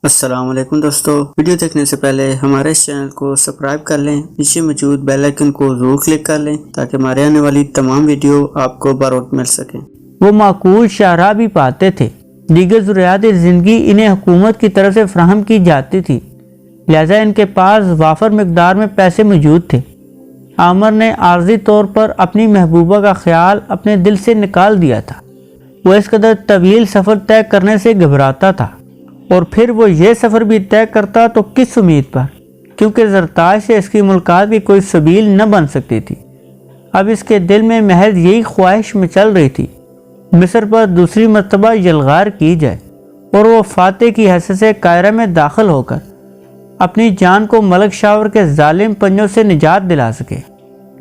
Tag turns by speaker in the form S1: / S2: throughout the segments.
S1: السلام علیکم دوستو، ویڈیو دیکھنے سے پہلے ہمارے اس چینل کو سبسکرائب کر لیں، نیچے موجود بیل آئیکن کو ضرور کلک کر لیں تاکہ ہمارے آنے والی تمام ویڈیو آپ کو بر وقت مل سکیں۔
S2: وہ معقول شاہراہ بھی پاتے تھے، دیگر ضروریات زندگی انہیں حکومت کی طرف سے فراہم کی جاتی تھی، لہذا ان کے پاس وافر مقدار میں پیسے موجود تھے۔ عامر نے عارضی طور پر اپنی محبوبہ کا خیال اپنے دل سے نکال دیا تھا۔ وہ اس قدر طویل سفر طے کرنے سے گھبراتا تھا، اور پھر وہ یہ سفر بھی طے کرتا تو کس امید پر، کیونکہ زرتاش سے اس کی ملاقات کی کوئی سبیل نہ بن سکتی تھی۔ اب اس کے دل میں محض یہی خواہش مچل رہی تھی، مصر پر دوسری مرتبہ یلغار کی جائے اور وہ فاتح کی حیثیت سے قاہرہ میں داخل ہو کر اپنی جان کو ملک شاور کے ظالم پنجوں سے نجات دلا سکے۔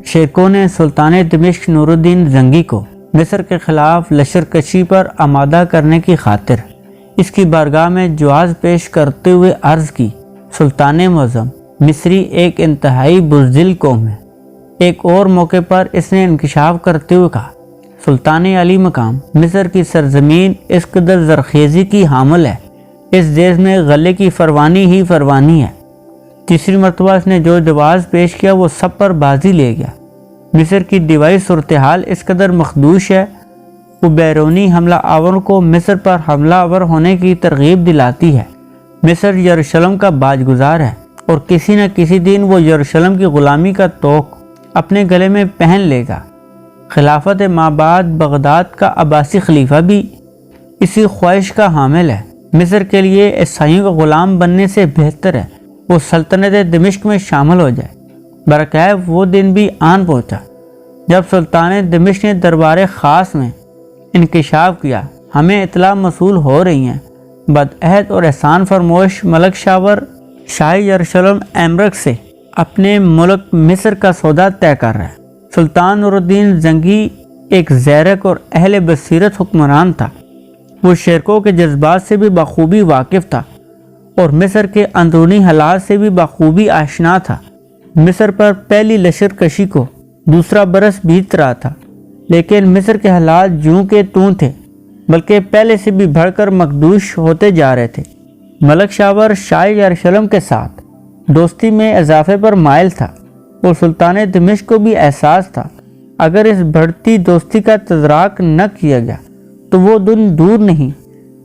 S2: شیرکو نے سلطان دمشق نور الدین زنگی کو مصر کے خلاف لشکر کشی پر آمادہ کرنے کی خاطر اس کی بارگاہ میں جواز پیش کرتے ہوئے عرض کی، سلطان معظم، مصری ایک انتہائی بزدل قوم ہے۔ ایک اور موقع پر اس نے انکشاف کرتے ہوئے کہا، سلطان علی مقام، مصر کی سرزمین اس قدر زرخیزی کی حامل ہے، اس دیش میں غلے کی فروانی ہی فروانی ہے۔ تیسری مرتبہ اس نے جو جواز پیش کیا وہ سب پر بازی لے گیا۔ مصر کی دفاعی صورتحال اس قدر مخدوش ہے، وہ بیرونی حملہ آور کو مصر پر حملہ آور ہونے کی ترغیب دلاتی ہے۔ مصر یروشلم کا باج گزار ہے اور کسی نہ کسی دن وہ یروشلم کی غلامی کا توق اپنے گلے میں پہن لے گا۔ خلافت مابعد بغداد کا عباسی خلیفہ بھی اسی خواہش کا حامل ہے۔ مصر کے لیے عیسائیوں کا غلام بننے سے بہتر ہے وہ سلطنت دمشق میں شامل ہو جائے۔ برکیف وہ دن بھی آن پہنچا جب سلطان دمشق نے دربار خاص میں انکشاف کیا، ہمیں اطلاع موصول ہو رہی ہیں بدعہد اور احسان فرموش ملک شاور شاہ یروشلم ایمرک سے اپنے ملک مصر کا سودا طے کر رہا ہے۔ سلطان نور الدین زنگی ایک زیرک اور اہل بصیرت حکمران تھا۔ وہ شیرکو کے جذبات سے بھی بخوبی واقف تھا اور مصر کے اندرونی حالات سے بھی بخوبی آشنا تھا۔ مصر پر پہلی لشکر کشی کو دوسرا برس بیت رہا تھا، لیکن مصر کے حالات جوں کے توں تھے، بلکہ پہلے سے بھی بڑھ کر مخدوش ہوتے جا رہے تھے۔ ملک شاور شاہ یروشلم کے ساتھ دوستی میں اضافے پر مائل تھا اور سلطان دمشق کو بھی احساس تھا اگر اس بڑھتی دوستی کا تدارک نہ کیا گیا تو وہ دن دور نہیں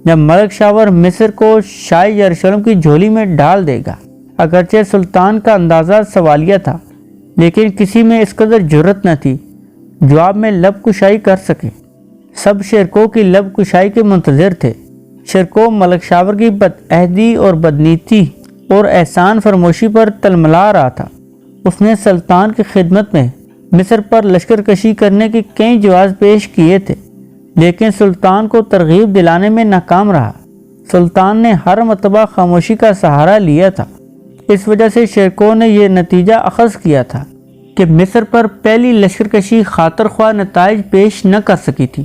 S2: جب ملک شاور مصر کو شاہ یروشلم کی جھولی میں ڈال دے گا۔ اگرچہ سلطان کا اندازہ سوالیہ تھا، لیکن کسی میں اس قدر جرت نہ تھی جواب میں لب کشائی کر سکے۔ سب شیرکو کی لب کشائی کے منتظر تھے۔ شیرکو ملک شاور کی بدعہدی اور بدنیتی اور احسان فرموشی پر تلملا رہا تھا۔ اس نے سلطان کی خدمت میں مصر پر لشکر کشی کرنے کے کئی جواز پیش کیے تھے، لیکن سلطان کو ترغیب دلانے میں ناکام رہا۔ سلطان نے ہر مرتبہ خاموشی کا سہارا لیا تھا۔ اس وجہ سے شیرکو نے یہ نتیجہ اخذ کیا تھا کہ مصر پر پہلی لشکر کشی خاطر خواہ نتائج پیش نہ کر سکی تھی،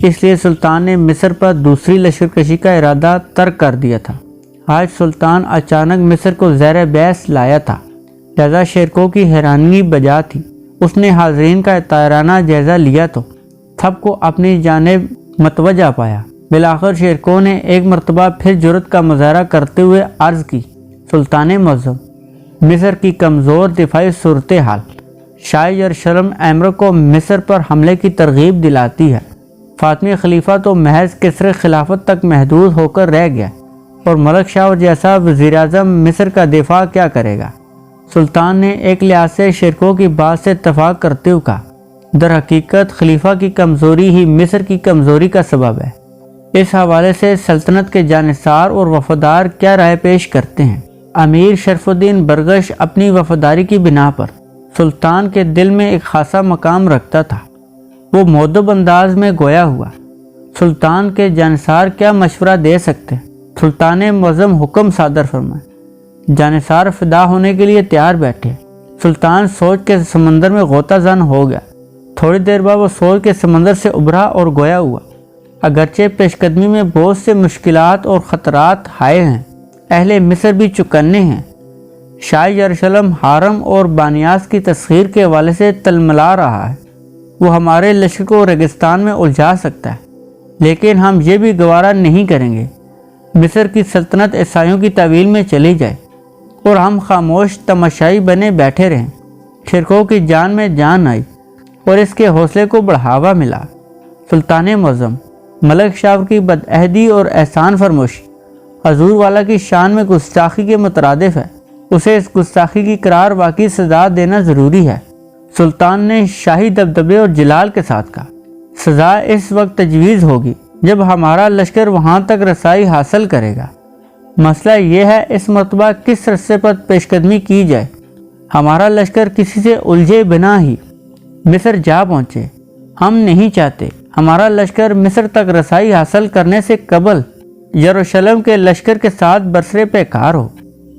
S2: اس لیے سلطان نے مصر پر دوسری لشکر کشی کا ارادہ ترک کر دیا تھا۔ آج سلطان اچانک مصر کو زیر بحث لایا تھا، لہذا شیرکو کی حیرانی بجا تھی۔ اس نے حاضرین کا طائرانہ جائزہ لیا تو سب کو اپنی جانب متوجہ پایا۔ بالآخر شیرکو نے ایک مرتبہ پھر جرأت کا مظاہرہ کرتے ہوئے عرض کی، سلطان معظم، مصر کی کمزور دفاعی صورتحال شاہ یروشلم ایمرک کو مصر پر حملے کی ترغیب دلاتی ہے۔ فاطمی خلیفہ تو محض کسر خلافت تک محدود ہو کر رہ گیا اور ملک شاور جیسا وزیر اعظم مصر کا دفاع کیا کرے گا؟ سلطان نے ایک لحاظ سے شیرکو کی بات سے اتفاق کرتے ہوئے کہا، در حقیقت خلیفہ کی کمزوری ہی مصر کی کمزوری کا سبب ہے۔ اس حوالے سے سلطنت کے جانثار اور وفادار کیا رائے پیش کرتے ہیں؟ امیر شرف الدین برگش اپنی وفاداری کی بنا پر سلطان کے دل میں ایک خاصا مقام رکھتا تھا۔ وہ مؤدب انداز میں گویا ہوا، سلطان کے جانثار کیا مشورہ دے سکتے؟ سلطان معظم حکم صادر فرمائے۔ جانثار فدا ہونے کے لیے تیار بیٹھے۔ سلطان سوچ کے سمندر میں غوطہ زن ہو گیا۔ تھوڑی دیر بعد وہ سوچ کے سمندر سے ابھرا اور گویا ہوا۔ اگرچہ پیش قدمی میں بہت سے مشکلات اور خطرات حائل ہیں، اہل مصر بھی چکنے ہیں۔ شاہ یروشلم حرم اور بانیاس کی تسخیر کے حوالے سے تلملا رہا ہے۔ وہ ہمارے لشکر کو ریگستان میں الجھا سکتا ہے، لیکن ہم یہ بھی گوارا نہیں کریں گے مصر کی سلطنت عیسائیوں کی تعویل میں چلی جائے اور ہم خاموش تماشائی بنے بیٹھے رہیں۔ شرکوں کی جان میں جان آئی اور اس کے حوصلے کو بڑھاوا ملا۔ سلطان معظم ملک شاور کی بدعہدی اور احسان فرموشی حضور والا کی شان میں گستاخی کے مترادف ہے۔ اسے اس گستاخی کی قرار واقعی سزا دینا ضروری ہے۔ سلطان نے شاہی دبدبے اور جلال کے ساتھ کہا، سزا اس وقت تجویز ہوگی جب ہمارا لشکر وہاں تک رسائی حاصل کرے گا۔ مسئلہ یہ ہے اس مرتبہ کس رستے پر پیش قدمی کی جائے۔ ہمارا لشکر کسی سے الجھے بنا ہی مصر جا پہنچے۔ ہم نہیں چاہتے ہمارا لشکر مصر تک رسائی حاصل کرنے سے قبل یروشلم کے لشکر کے ساتھ برسرے پیکار ہو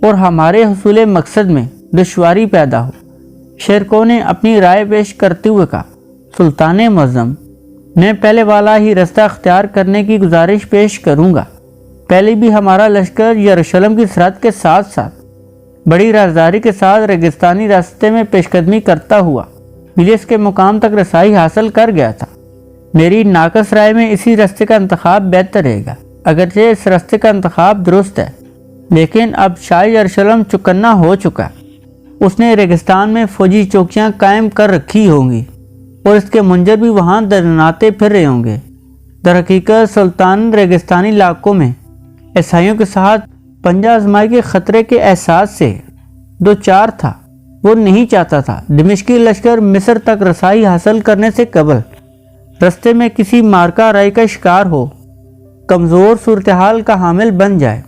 S2: اور ہمارے حصول مقصد میں دشواری پیدا ہو۔ شرکوں نے اپنی رائے پیش کرتے ہوئے کہا، سلطان معظم، میں پہلے والا ہی رستہ اختیار کرنے کی گزارش پیش کروں گا۔ پہلے بھی ہمارا لشکر یروشلم کی سرحد کے ساتھ ساتھ بڑی رازداری کے ساتھ ریگستانی راستے میں پیش قدمی کرتا ہوا بلیس کے مقام تک رسائی حاصل کر گیا تھا۔ میری ناقص رائے میں اسی راستے کا انتخاب بہتر رہے گا۔ اگرچہ اس راستے کا انتخاب درست ہے، لیکن اب شاہ یروشلم چکنا ہو چکا ہے۔ اس نے ریگستان میں فوجی چوکیاں قائم کر رکھی ہوں گی اور اس کے منجر بھی وہاں درناتے پھر رہے ہوں گے۔ در حقیقت سلطان ریگستانی علاقوں میں عیسائیوں کے ساتھ پنجہ آزمائی کے خطرے کے احساس سے دو چار تھا۔ وہ نہیں چاہتا تھا دمشقی لشکر مصر تک رسائی حاصل کرنے سے قبل رستے میں کسی مارکا رائی کا شکار ہو، کمزور صورتحال کا حامل بن جائے۔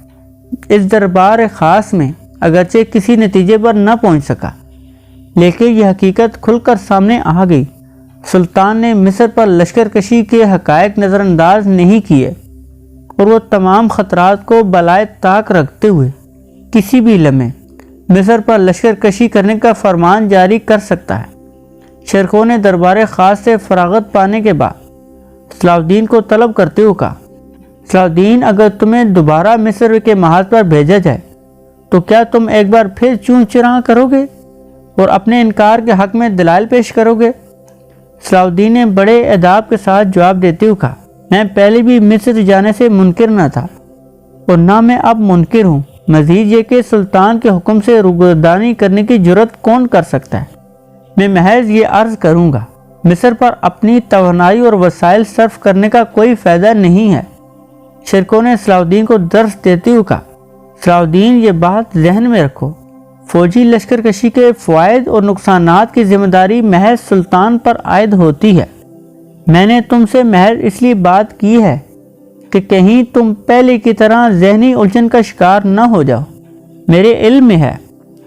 S2: اس دربار خاص میں اگرچہ کسی نتیجے پر نہ پہنچ سکا، لیکن یہ حقیقت کھل کر سامنے آ گئی۔ سلطان نے مصر پر لشکر کشی کے حقائق نظر انداز نہیں کیے اور وہ تمام خطرات کو بالائے طاق رکھتے ہوئے کسی بھی لمحے مصر پر لشکر کشی کرنے کا فرمان جاری کر سکتا ہے۔ شرکوں نے دربار خاص سے فراغت پانے کے بعد صلاح الدین کو طلب کرتے ہوئے کہا، صلاح الدین، اگر تمہیں دوبارہ مصر کے محاذ پر بھیجا جائے تو کیا تم ایک بار پھر چون چراغ کرو گے اور اپنے انکار کے حق میں دلائل پیش کرو گے؟ صلاح الدین نے بڑے اداب کے ساتھ جواب دیتے ہوئے کہا، میں پہلے بھی مصر جانے سے منکر نہ تھا اور نہ میں اب منکر ہوں۔ مزید یہ کہ سلطان کے حکم سے روگردانی کرنے کی جرت کون کر سکتا ہے؟ میں محض یہ عرض کروں گا، مصر پر اپنی توانائی اور وسائل صرف کرنے کا کوئی فائدہ نہیں ہے۔ شرکوں نے صلاح الدین کو درس دیتے ہوئے کہا، صلاح الدین، یہ بات ذہن میں رکھو، فوجی لشکر کشی کے فوائد اور نقصانات کی ذمہ داری محض سلطان پر عائد ہوتی ہے۔ میں نے تم سے محض اس لیے بات کی ہے کہ کہیں تم پہلے کی طرح ذہنی الجھن کا شکار نہ ہو جاؤ۔ میرے علم میں ہے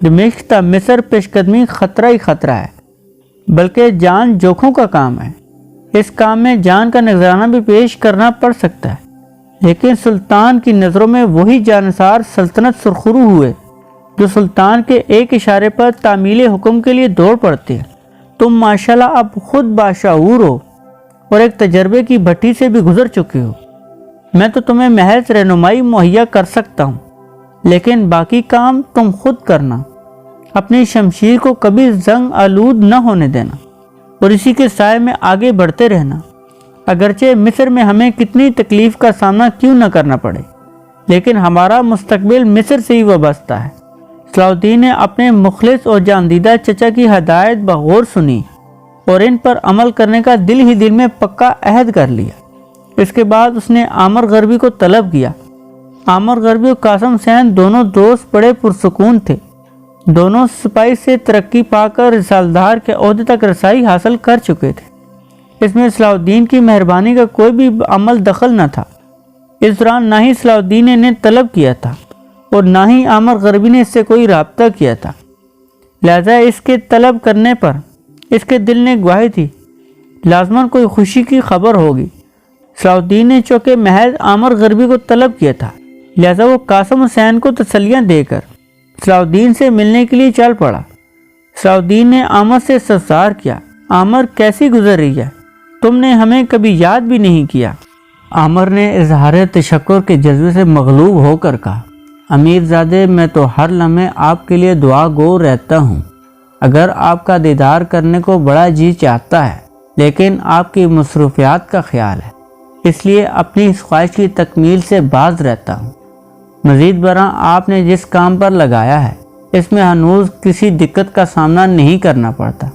S2: دمشق تا مصر پیش قدمی خطرہ ہی خطرہ ہے، بلکہ جان جوکھوں کا کام ہے۔ اس کام میں جان کا نذرانہ بھی پیش کرنا پڑ سکتا ہے، لیکن سلطان کی نظروں میں وہی جانثار سلطنت سرخرو ہوئے جو سلطان کے ایک اشارے پر تعمیل حکم کے لیے دوڑ پڑتے ہیں۔ تم ماشاءاللہ اب خود باشعور ہو اور ایک تجربے کی بھٹی سے بھی گزر چکے ہو۔ میں تو تمہیں محض رہنمائی مہیا کر سکتا ہوں، لیکن باقی کام تم خود کرنا۔ اپنی شمشیر کو کبھی زنگ آلود نہ ہونے دینا اور اسی کے سائے میں آگے بڑھتے رہنا۔ اگرچہ مصر میں ہمیں کتنی تکلیف کا سامنا کیوں نہ کرنا پڑے، لیکن ہمارا مستقبل مصر سے ہی وابستہ ہے۔ صلاح الدین نے اپنے مخلص اور جاندیدہ چچا کی ہدایت بغور سنی اور ان پر عمل کرنے کا دل ہی دل میں پکا عہد کر لیا۔ اس کے بعد اس نے عامر غربی کو طلب کیا۔ عامر غربی اور قاسم حسین دونوں دوست بڑے پرسکون تھے۔ دونوں سپاہی سے ترقی پا کر رسالدار کے عہدے تک رسائی حاصل کر چکے تھے۔ اس میں صلاح الدین کی مہربانی کا کوئی بھی عمل دخل نہ تھا۔ اس دوران نہ ہی صلاح الدین نے انہیں طلب کیا تھا اور نہ ہی عامر غربی نے اس سے کوئی رابطہ کیا تھا، لہذا اس کے طلب کرنے پر اس کے دل نے گواہی تھی لازماً کوئی خوشی کی خبر ہوگی۔ صلاح الدین نے چونکہ محض عامر غربی کو طلب کیا تھا، لہذا وہ قاسم حسین کو تسلیاں دے کر صلاح الدین سے ملنے کے لیے چل پڑا۔ صلاح الدین نے عامر سے استفسار کیا، عامر کیسی گزر رہی ہے؟ تم نے ہمیں کبھی یاد بھی نہیں کیا۔ عامر نے اظہار تشکر کے جذبے سے مغلوب ہو کر کہا، امیر زادے، میں تو ہر لمحے آپ کے لیے دعا گو رہتا ہوں۔ اگر آپ کا دیدار کرنے کو بڑا جی چاہتا ہے، لیکن آپ کی مصروفیات کا خیال ہے، اس لیے اپنی اس خواہش کی تکمیل سے باز رہتا ہوں۔ مزید برآں آپ نے جس کام پر لگایا ہے اس میں ہنوز کسی دقت کا سامنا نہیں کرنا پڑتا۔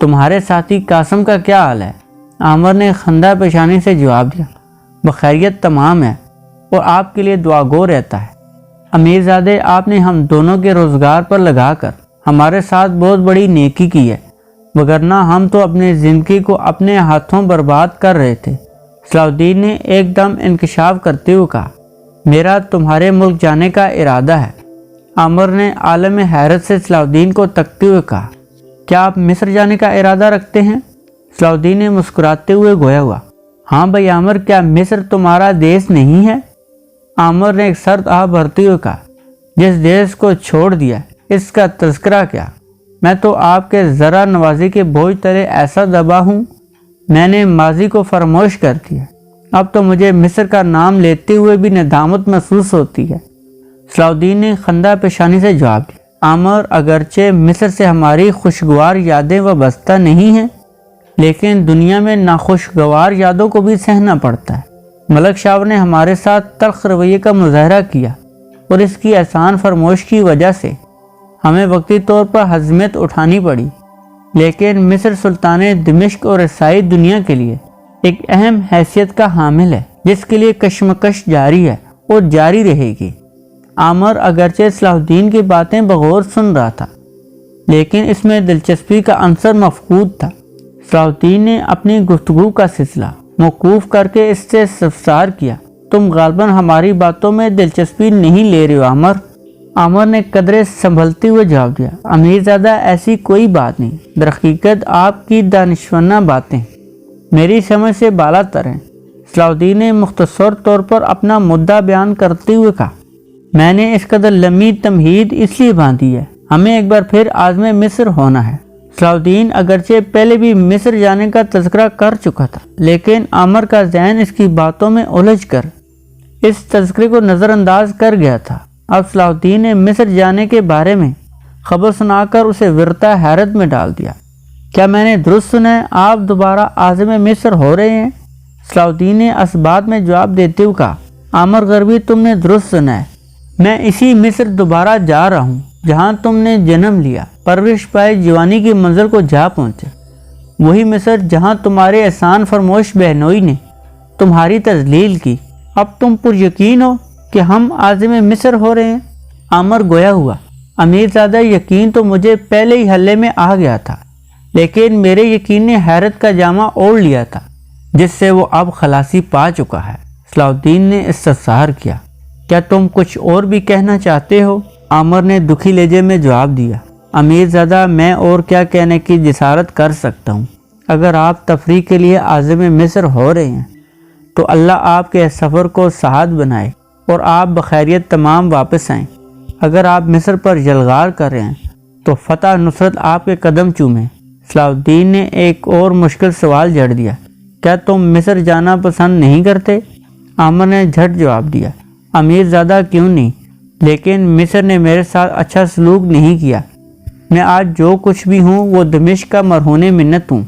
S2: تمہارے ساتھی قاسم کا کیا حال ہے؟ عامر نے خندہ پیشانی سے جواب دیا، بخیریت تمام ہے اور آپ کے لیے دعا گو رہتا ہے۔ امیر زادے، آپ نے ہم دونوں کے روزگار پر لگا کر ہمارے ساتھ بہت بڑی نیکی کی ہے، وگرنہ ہم تو اپنی زندگی کو اپنے ہاتھوں برباد کر رہے تھے۔ صلاح الدین نے ایک دم انکشاف کرتے ہوئے کہا، میرا تمہارے ملک جانے کا ارادہ ہے۔ عامر نے عالم حیرت سے صلاح الدین کو تکتے ہوئے کہا، کیا آپ مصر جانے کا ارادہ رکھتے ہیں؟ صلاح الدین نے مسکراتے ہوئے گویا ہوا، ہاں بھائی عامر، کیا مصر تمہارا دیس نہیں ہے؟ عامر نے ایک سرد آہ بھرتے ہوئے کہا، جس دیس کو چھوڑ دیا اس کا تذکرہ کیا؟ میں تو آپ کے ذرا نوازی کے بوجھ تلے ایسا دبا ہوں، میں نے ماضی کو فراموش کر دیا، اب تو مجھے مصر کا نام لیتے ہوئے بھی ندامت محسوس ہوتی ہے۔ صلاح الدین نے خندہ پیشانی سے جواب دیا، عامر، اگرچہ مصر سے ہماری خوشگوار یادیں وابستہ نہیں ہیں، لیکن دنیا میں ناخوشگوار یادوں کو بھی سہنا پڑتا ہے۔ ملک شاور نے ہمارے ساتھ تلخ رویے کا مظاہرہ کیا اور اس کی احسان فرموش کی وجہ سے ہمیں وقتی طور پر ہضمیت اٹھانی پڑی، لیکن مصر سلطان دمشق اور عیسائی دنیا کے لیے ایک اہم حیثیت کا حامل ہے، جس کے لیے کشمکش جاری ہے اور جاری رہے گی۔ عامر اگرچہ صلاح الدین کی باتیں بغور سن رہا تھا، لیکن اس میں دلچسپی کا عنصر مفقود تھا۔ صلاح الدین نے اپنی گفتگو کا سلسلہ موقوف کر کے اس سے استفسار کیا، تم غالباً ہماری باتوں میں دلچسپی نہیں لے رہے ہو عامر؟ عامر نے قدرے سنبھلتے ہوئے جواب دیا، امیر زادہ، ایسی کوئی بات نہیں، درحقیقت آپ کی دانشورانہ باتیں میری سمجھ سے بالا تر ہیں۔ صلاح الدین نے مختصر طور پر اپنا مدعا بیان کرتے ہوئے کہا، میں نے اس قدر لمبی تمہید اس لیے باندھی ہے، ہمیں ایک بار پھر عازم مصر ہونا ہے۔ صلاح الدین اگرچہ پہلے بھی مصر جانے کا تذکرہ کر چکا تھا، لیکن عامر کا ذہن اس کی باتوں میں الجھ کر اس تذکرے کو نظر انداز کر گیا تھا۔ اب صلاح الدین نے مصر جانے کے بارے میں خبر سنا کر اسے ورطہ حیرت میں ڈال دیا۔ کیا میں نے درست سنا ہے، آپ دوبارہ عازم مصر ہو رہے ہیں؟ صلاح الدین نے اسبات میں جواب دیتے ہوئے کہا، عامر غربی، تم نے درست سنا ہے، میں اسی مصر دوبارہ جا رہا ہوں جہاں تم نے جنم لیا، پرورش پائے، جوانی کی منزل کو جا پہنچے، وہی مصر جہاں تمہارے احسان فرموش بہنوئی نے تمہاری تذلیل کی۔ اب تم پر یقین ہو کہ ہم عازم مصر ہو رہے ہیں؟ عامر گویا ہوا، امیر زادہ، یقین تو مجھے پہلے ہی حلے میں آ گیا تھا، لیکن میرے یقین نے حیرت کا جامہ اوڑھ لیا تھا جس سے وہ اب خلاصی پا چکا ہے۔ صلاح الدین نے استفسار کیا، کیا تم کچھ اور بھی کہنا چاہتے ہو؟ عامر نے دکھی لہجے میں جواب دیا، امیر زادہ، میں اور کیا کہنے کی جسارت کر سکتا ہوں؟ اگر آپ تفریح کے لیے عازم مصر ہو رہے ہیں تو اللہ آپ کے سفر کو سعاد بنائے اور آپ بخیریت تمام واپس آئیں۔ اگر آپ مصر پر یلغار کر رہے ہیں تو فتح نصرت آپ کے قدم چومیں۔ صلاح الدین نے ایک اور مشکل سوال جڑ دیا، کیا تم مصر جانا پسند نہیں کرتے؟ عامر نے جھٹ جواب دیا، امیر زادہ، کیوں نہیں، لیکن مصر نے میرے ساتھ اچھا سلوک نہیں کیا۔ میں آج جو کچھ بھی ہوں وہ دمشق کا مرہون منت ہوں۔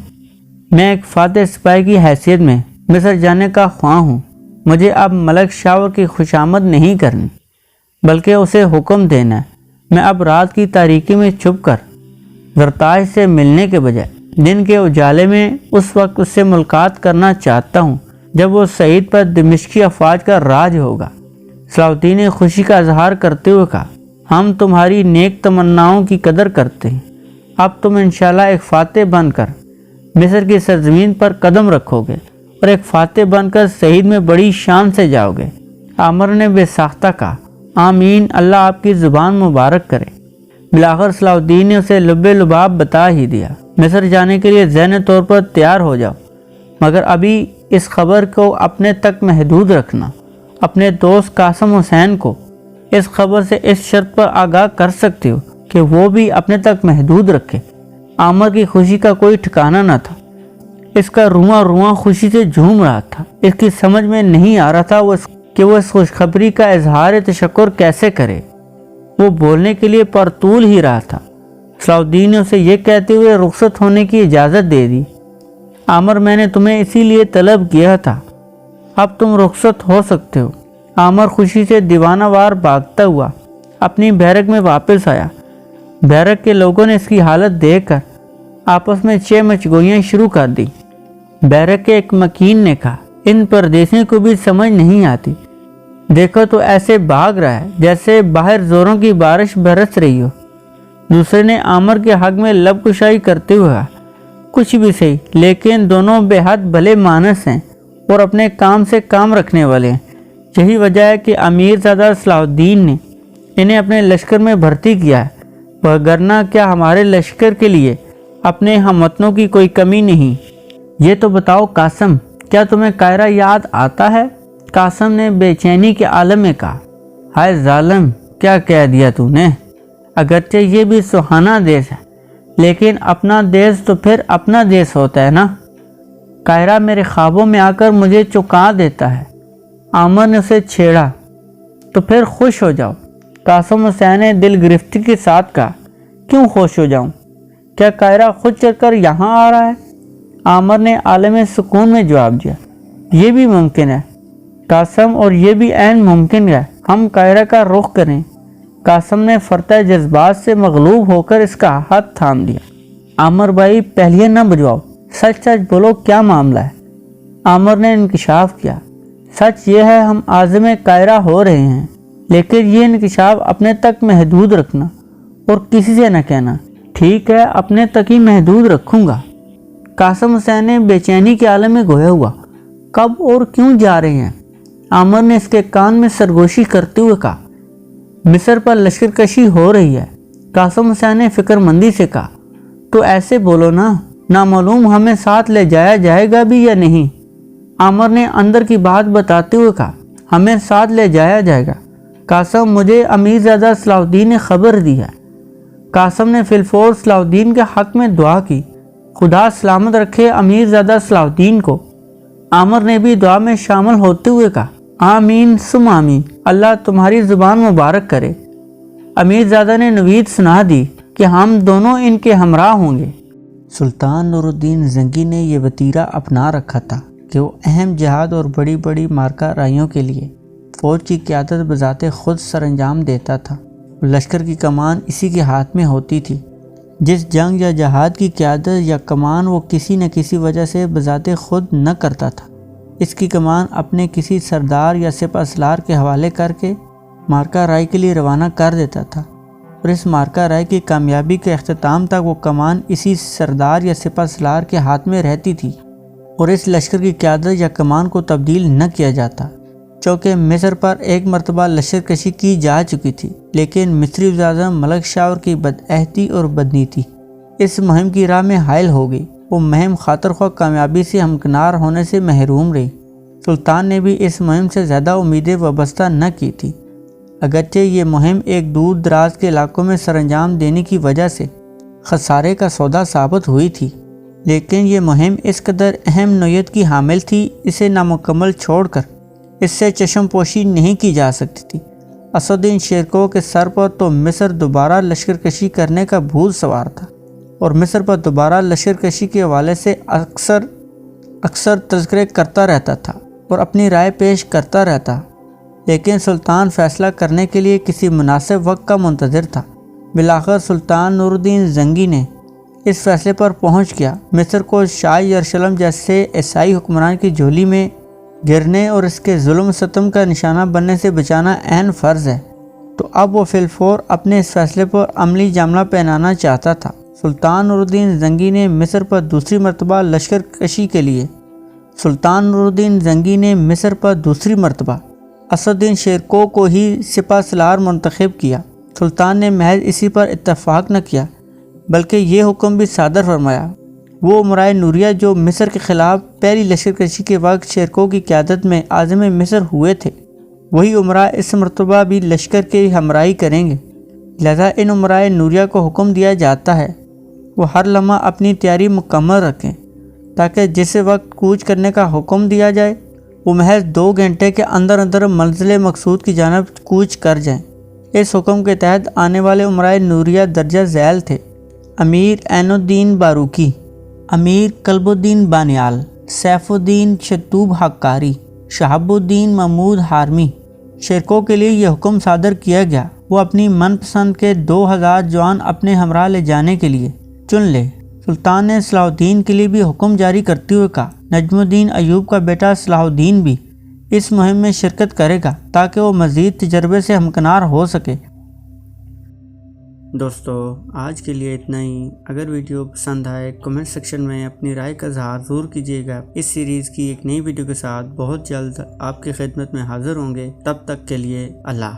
S2: میں ایک فاتح سپاہی کی حیثیت میں مصر جانے کا خواہاں ہوں۔ مجھے اب ملک شاور کی خوشامد نہیں کرنی بلکہ اسے حکم دینا ہے۔ میں اب رات کی تاریکی میں چھپ کر زرتاج سے ملنے کے بجائے دن کے اجالے میں اس وقت اس سے ملاقات کرنا چاہتا ہوں جب وہ سعید پر دمشقی افواج کا راج ہوگا۔ صلاح الدین نے خوشی کا اظہار کرتے ہوئے کہا، ہم تمہاری نیک تمناؤں کی قدر کرتے ہیں۔ اب تم انشاءاللہ ایک فاتح بن کر مصر کی سرزمین پر قدم رکھو گے اور ایک فاتح بن کر سعید میں بڑی شان سے جاؤ گے۔ عامر نے بے ساختہ کہا، آمین، اللہ آپ کی زبان مبارک کرے۔ بلاخر صلاح الدین نے اسے لب لباب بتا ہی دیا، مصر جانے کے لیے ذہنی طور پر تیار ہو جاؤ، مگر ابھی اس خبر کو اپنے تک محدود رکھنا۔ اپنے دوست قاسم حسین کو اس خبر سے اس شرط پر آگاہ کر سکتے ہو کہ وہ بھی اپنے تک محدود رکھے۔ عامر کی خوشی کا کوئی ٹھکانہ نہ تھا، اس کا رواں رواں خوشی سے جھوم رہا تھا۔ اس کی سمجھ میں نہیں آ رہا تھا کہ وہ اس خوشخبری کا اظہار تشکر کیسے کرے۔ وہ بولنے کے لیے پرتول ہی رہا تھا۔ صلاح الدین نے اسے یہ کہتے ہوئے رخصت ہونے کی اجازت دے دی، عامر، میں نے تمہیں اسی لیے طلب کیا تھا، اب تم رخصت ہو سکتے ہو۔ عامر خوشی سے دیوانہ وار بھاگتا ہوا اپنی بیرک میں واپس آیا۔ بیرک کے لوگوں نے اس کی حالت دیکھ کر آپس میں چہ مچگوئیاں شروع کر دی۔ بیرک کے ایک مکین نے کہا، ان پردیسیوں کو بھی سمجھ نہیں آتی، دیکھو تو ایسے بھاگ رہا ہے جیسے باہر زوروں کی بارش برس رہی ہو۔ دوسرے نے عامر کے حق میں لب کشائی کرتے ہوئے کہا، کچھ بھی صحیح، لیکن دونوں بے حد بھلے مانس ہیں اور اپنے کام سے کام رکھنے والے ہیں۔ یہی وجہ ہے کہ امیر زادہ صلاح الدین نے انہیں اپنے لشکر میں بھرتی کیا ہے، وگرنہ کیا ہمارے لشکر کے لیے اپنے ہم وطنوں کی کوئی کمی نہیں۔ یہ تو بتاؤ قاسم، کیا تمہیں قاہرہ یاد آتا ہے؟ قاسم نے بے چینی کے عالم میں کہا، ہائے ظالم، کیا کہہ دیا تو نے؟ اگرچہ یہ بھی سہانا دیس ہے، لیکن اپنا دیس تو پھر اپنا دیس ہوتا ہے نا۔ قاہرہ میرے خوابوں میں آ کر مجھے چونکا دیتا ہے۔ عامر نے اسے چھیڑا، تو پھر خوش ہو جاؤ۔ قاسم حسین نے دل گرفتی کے ساتھ کہا، کیوں خوش ہو جاؤں؟ کیا قاہرہ خود چل کر یہاں آ رہا ہے؟ عامر نے عالم سکون میں جواب دیا، یہ بھی ممکن ہے قاسم، اور یہ بھی عین ممکن ہے ہم قاہرہ کا رخ کریں۔ قاسم نے فرطہ جذبات سے مغلوب ہو کر اس کا ہاتھ تھام لیا۔ عامر بھائی، پہلیے نہ بجواؤ، سچ سچ بولو، کیا معاملہ ہے؟ عامر نے انکشاف کیا، سچ یہ ہے ہم عازم قاہرہ ہو رہے ہیں، لیکن یہ انکشاف اپنے تک محدود رکھنا اور کسی سے نہ کہنا۔ ٹھیک ہے، اپنے تک ہی محدود رکھوں گا۔ قاسم حسین نے بے چینی کے عالم میں گویا ہوا، کب اور کیوں جا رہے ہیں؟ عامر نے اس کے کان میں سرگوشی کرتے ہوئے کہا، مصر پر لشکر کشی ہو رہی ہے۔ قاسم حسین نے فکر مندی سے کہا، تو ایسے بولو نا، نامعلوم ہمیں ساتھ لے جایا جائے گا بھی یا نہیں؟ عامر نے اندر کی بات بتاتے ہوئے کہا، ہمیں ساتھ لے جایا جائے گا قاسم، مجھے امیر زادہ صلاح الدین نے خبر دی ہے۔ قاسم نے فی الفور صلاح الدین کے حق میں دعا کی، خدا سلامت رکھے امیر زادہ صلاح الدین کو۔ عامر نے بھی دعا میں شامل ہوتے ہوئے کہا، آمین ثم آمین، اللہ تمہاری زبان مبارک کرے۔ امیر زادہ نے نوید سنا دی کہ ہم دونوں ان کے ہمراہ ہوں گے۔ سلطان نور الدین زنگی نے یہ وتیرہ اپنا رکھا تھا کہ وہ اہم جہاد اور بڑی بڑی مارکہ رائیوں کے لیے فوج کی قیادت بذات خود سر انجام دیتا تھا۔ لشکر کی کمان اسی کے ہاتھ میں ہوتی تھی۔ جس جنگ یا جہاد کی قیادت یا کمان وہ کسی نہ کسی وجہ سے بذات خود نہ کرتا تھا، اس کی کمان اپنے کسی سردار یا سپہ سالار کے حوالے کر کے مارکہ رائی کے لیے روانہ کر دیتا تھا، اور اس مارکہ رائی کی کامیابی کے اختتام تک وہ کمان اسی سردار یا سپہ سالار کے ہاتھ میں رہتی تھی، اور اس لشکر کی قیادت یا کمان کو تبدیل نہ کیا جاتا۔ چونکہ مصر پر ایک مرتبہ لشکر کشی کی جا چکی تھی، لیکن مصری وزیراعظم ملک شاور کی بدعہدی اور بدنیتی اس مہم کی راہ میں حائل ہو گئی۔ وہ مہم خاطر خواہ کامیابی سے ہمکنار ہونے سے محروم رہی۔ سلطان نے بھی اس مہم سے زیادہ امیدیں وابستہ نہ کی تھی، اگرچہ یہ مہم ایک دور دراز کے علاقوں میں سر انجام دینے کی وجہ سے خسارے کا سودا ثابت ہوئی تھی، لیکن یہ مہم اس قدر اہم نوعیت کی حامل تھی، اسے نامکمل چھوڑ کر اس سے چشم پوشی نہیں کی جا سکتی تھی۔ اسدالدین شیرکوہ کے سر پر تو مصر دوبارہ لشکر کشی کرنے کا بھوت سوار تھا، اور مصر پر دوبارہ لشکر کشی کے حوالے سے اکثر تذکرے کرتا رہتا تھا اور اپنی رائے پیش کرتا رہتا، لیکن سلطان فیصلہ کرنے کے لیے کسی مناسب وقت کا منتظر تھا۔ بالآخر سلطان نور الدین زنگی نے اس فیصلے پر پہنچ گیا، مصر کو شاہ یروشلم جیسے عیسائی حکمران کی جھولی میں گرنے اور اس کے ظلم و ستم کا نشانہ بننے سے بچانا عین فرض ہے۔ تو اب وہ فی الفور اپنے اس فیصلے پر عملی جاملہ پہنانا چاہتا تھا۔ سلطان نور الدین زنگی نے مصر پر دوسری مرتبہ لشکر کشی کے لیے اسدالدین شیرکوہ کو ہی سپہ سالار منتخب کیا۔ سلطان نے محض اسی پر اتفاق نہ کیا بلکہ یہ حکم بھی صادر فرمایا، وہ امرائے نوریہ جو مصر کے خلاف پہلی لشکر کشی کے وقت شیرکوہ کی قیادت میں عازم مصر ہوئے تھے، وہی امراء اس مرتبہ بھی لشکر کی ہمراہی کریں گے۔ لہذا ان امرائے نوریہ کو حکم دیا جاتا ہے وہ ہر لمحہ اپنی تیاری مکمل رکھیں، تاکہ جس وقت کوچ کرنے کا حکم دیا جائے وہ محض 2 گھنٹے کے اندر اندر منزل مقصود کی جانب کوچ کر جائیں۔ اس حکم کے تحت آنے والے امرائے نوریہ درجہ ذیل تھے: امیر عین الدین باروکی، امیر قلب الدین بانیال، سیف الدین شتوب حقاری، شہاب الدین محمود حارمی، شرکوں کے لیے یہ حکم صادر کیا گیا وہ اپنی من پسند کے 2000 جوان اپنے ہمراہ لے جانے کے لیے چن لے۔ سلطان نے صلاح الدین کے لیے بھی حکم جاری کرتے ہوئے کہا نجم الدین ایوب کا بیٹا صلاح الدین بھی اس مہم میں شرکت کرے گا تاکہ وہ مزید تجربے سے ہمکنار ہو سکے۔
S1: دوستو آج کے لیے اتنا ہی۔ اگر ویڈیو پسند آئے کمنٹ سیکشن میں اپنی رائے کا اظہار ضرور کیجیے گا۔ اس سیریز کی ایک نئی ویڈیو کے ساتھ بہت جلد آپ کی خدمت میں حاضر ہوں گے۔ تب تک کے لیے اللہ۔